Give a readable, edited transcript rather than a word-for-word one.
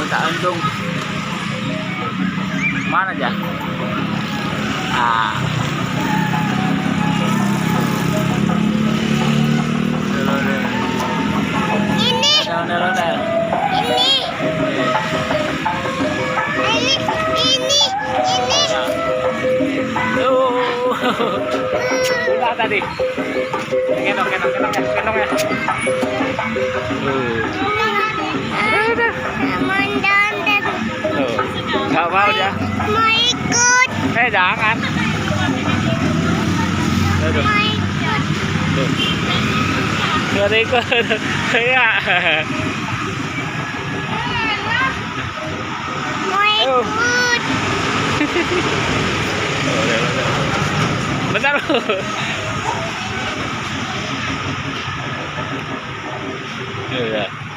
tak untung. Mana aja? Ah. Ini. Ondel-ondel. Ini. Udah tadi. Gendong ya. Udah. Tuh. Nggak mau dia. Mau ikut. Jangan. Aduh. Mau ikut. Tuh. Nggak ikut. Ya. Mau ikut. Bentar. Iya.